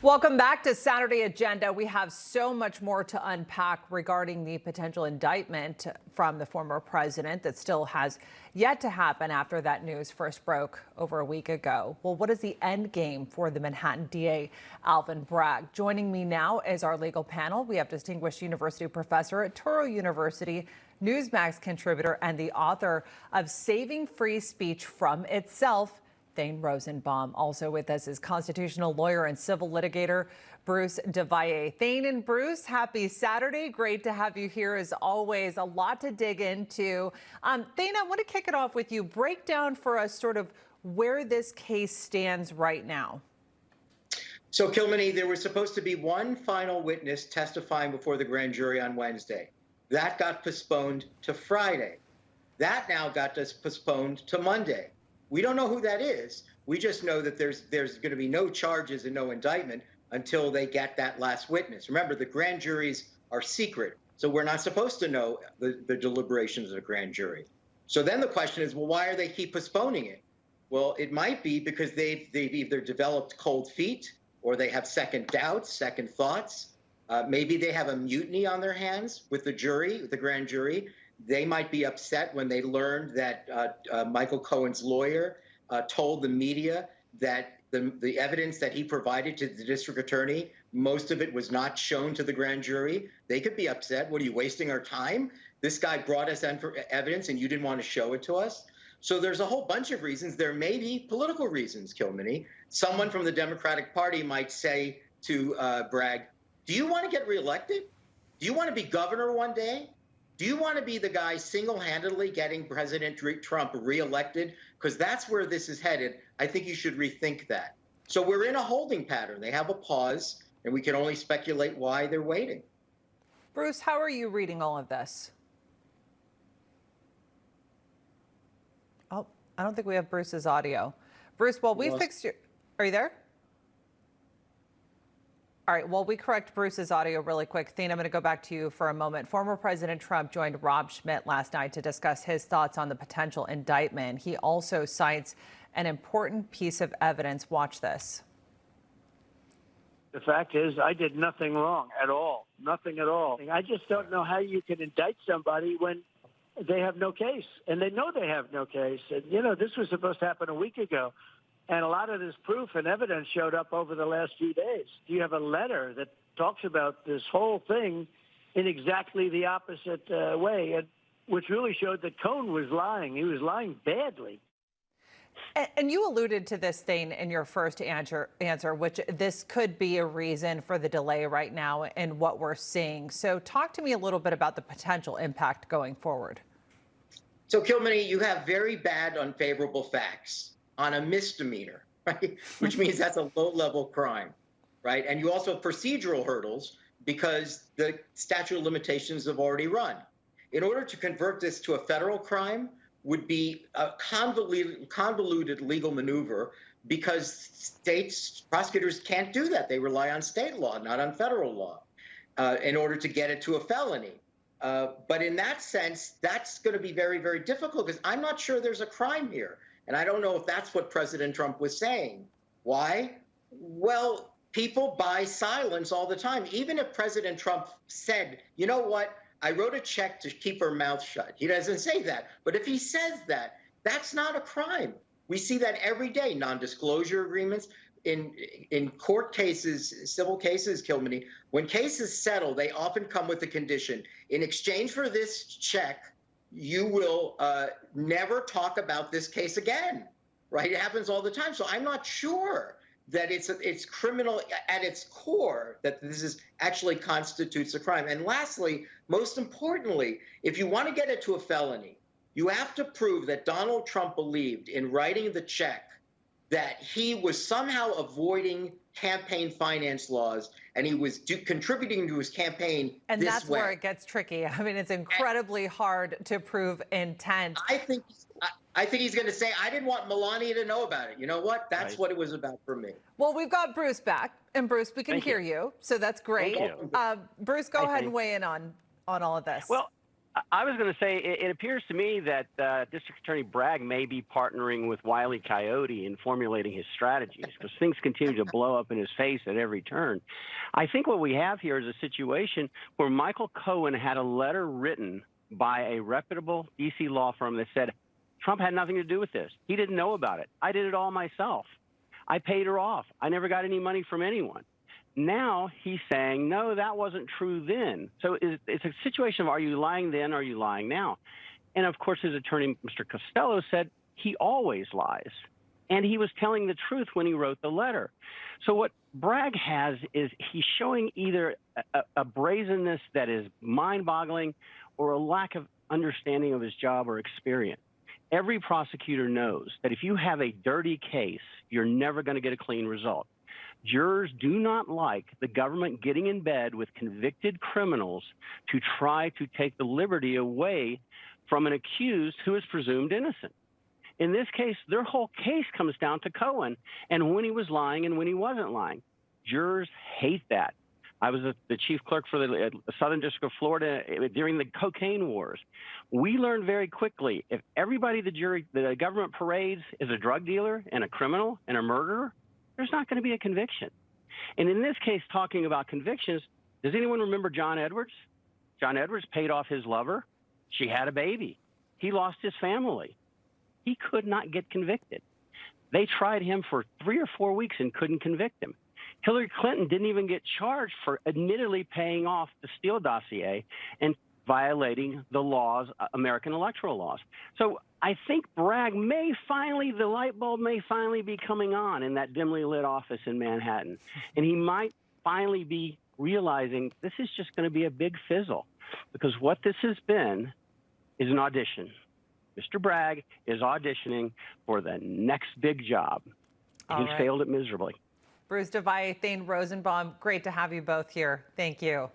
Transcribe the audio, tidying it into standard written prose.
Welcome back to Saturday Agenda. We have so much more to unpack regarding the potential indictment from the former president that still has yet to happen after that news first broke over a week ago. Well, what is the end game for the Manhattan DA, Alvin Bragg? Joining me now is our legal panel. We have distinguished university professor at Touro University, Newsmax contributor, and the author of Saving Free Speech from Itself, Thane Rosenbaum. Also with us is constitutional lawyer and civil litigator Bruce DeValle. Thane and Bruce, happy Saturday. Great to have you here as always. A lot to dig into. Thane, I want to kick it off with you. Break down for us sort of where this case stands right now. So, Kilmeny, there was supposed to be one final witness testifying before the grand jury on Wednesday. That got postponed to Friday. That now got postponed to Monday. We don't know who that is. We just know that there's going to be no charges and no indictment until they get that last witness. Remember, the grand juries are secret, so we're not supposed to know the deliberations of the grand jury. So then the question is, well, why are they keep postponing it? Well, it might be because they've either developed cold feet or they have second doubts, second thoughts. Maybe they have a mutiny on their hands with the jury, with the grand jury. They might be upset when they learned that Michael Cohen's lawyer told the media that the evidence that he provided to the district attorney, most of it was not shown to the grand jury. They could be upset. What, are you wasting our time? This guy brought us evidence and you didn't want to show it to us. So there's a whole bunch of reasons. There may be political reasons, Kilmeny. Someone from the Democratic Party might say to Bragg, do you want to get reelected? Do you want to be governor one day? Do you want to be the guy single-handedly getting President Trump reelected? Because that's where this is headed. I think you should rethink that. So we're in a holding pattern. They have a pause, and we can only speculate why they're waiting. Bruce, how are you reading all of this? Oh, I don't think we have Bruce's audio. Bruce, while we fixed your... Are you there? All right, well, we correct Bruce's audio really quick. Thane, I'm going to go back to you for a moment. Former President Trump joined Rob Schmitt last night to discuss his thoughts on the potential indictment. He also cites an important piece of evidence. Watch this. The fact is, I did nothing wrong at all. Nothing at all. I just don't know how you can indict somebody when they have no case. And they know they have no case. And, you know, this was supposed to happen a week ago. And a lot of this proof and evidence showed up over the last few days. You have a letter that talks about this whole thing in exactly the opposite way, and which really showed that Cohen was lying. He was lying badly. And you alluded to this, Thane, in your first answer, which this could be a reason for the delay right now and what we're seeing. So talk to me a little bit about the potential impact going forward. So, Kilmeny, you have very bad, unfavorable facts on a misdemeanor, right? Which means that's a low-level crime, right? And you also have procedural hurdles because the statute of limitations have already run. In order to convert this to a federal crime would be a convoluted legal maneuver because prosecutors can't do that. They rely on state law, not on federal law, in order to get it to a felony. But in that sense, that's going to be very, very difficult because I'm not sure there's a crime here. And I don't know if that's what President Trump was saying. Why? Well, people buy silence all the time. Even if President Trump said, you know what, I wrote a check to keep her mouth shut. He doesn't say that. But if he says that, that's not a crime. We see that every day, non-disclosure agreements. In court cases, civil cases, Kilmeny, when cases settle, they often come with the condition, in exchange for this check, you will never talk about this case again, right? It happens all the time. So I'm not sure that it's criminal at its core, that this actually constitutes a crime. And lastly, most importantly, if you want to get it to a felony, you have to prove that Donald Trump believed in writing the check that he was somehow avoiding campaign finance laws and he was contributing to his campaign and this that's way. Where it gets tricky. I mean, it's incredibly hard to prove intent. I think he's going to say, I didn't want Melania to know about it. You know what? That's what it was about for me. Well, we've got Bruce back, and Bruce, we can hear you, so that's great. Bruce, go ahead and weigh in on all of this. Well, I was going to say, it appears to me that District Attorney Bragg may be partnering with Wile E. Coyote in formulating his strategies because things continue to blow up in his face at every turn. I think what we have here is a situation where Michael Cohen had a letter written by a reputable D.C. law firm that said Trump had nothing to do with this. He didn't know about it. I did it all myself. I paid her off. I never got any money from anyone. Now he's saying, no, that wasn't true then. So it's a situation of, are you lying then? Or are you lying now? And of course, his attorney, Mr. Costello, said he always lies. And he was telling the truth when he wrote the letter. So what Bragg has is he's showing either a brazenness that is mind-boggling or a lack of understanding of his job or experience. Every prosecutor knows that if you have a dirty case, you're never going to get a clean result. Jurors do not like the government getting in bed with convicted criminals to try to take the liberty away from an accused who is presumed innocent. In this case, their whole case comes down to Cohen and when he was lying and when he wasn't lying. Jurors hate that. I was the chief clerk for the Southern District of Florida during the cocaine wars. We learned very quickly, if everybody the government parades is a drug dealer and a criminal and a murderer, there's not going to be a conviction. And in this case, talking about convictions, does anyone remember John Edwards? John Edwards paid off his lover. She had a baby. He lost his family. He could not get convicted. They tried him for 3 or 4 weeks and couldn't convict him. Hillary Clinton didn't even get charged for admittedly paying off the Steele dossier and violating the laws, American electoral laws. So I think Bragg the light bulb may finally be coming on in that dimly lit office in Manhattan. And he might finally be realizing this is just going to be a big fizzle because what this has been is an audition. Mr. Bragg is auditioning for the next big job. He's failed it miserably. Bruce Devine, Thane Rosenbaum, great to have you both here. Thank you.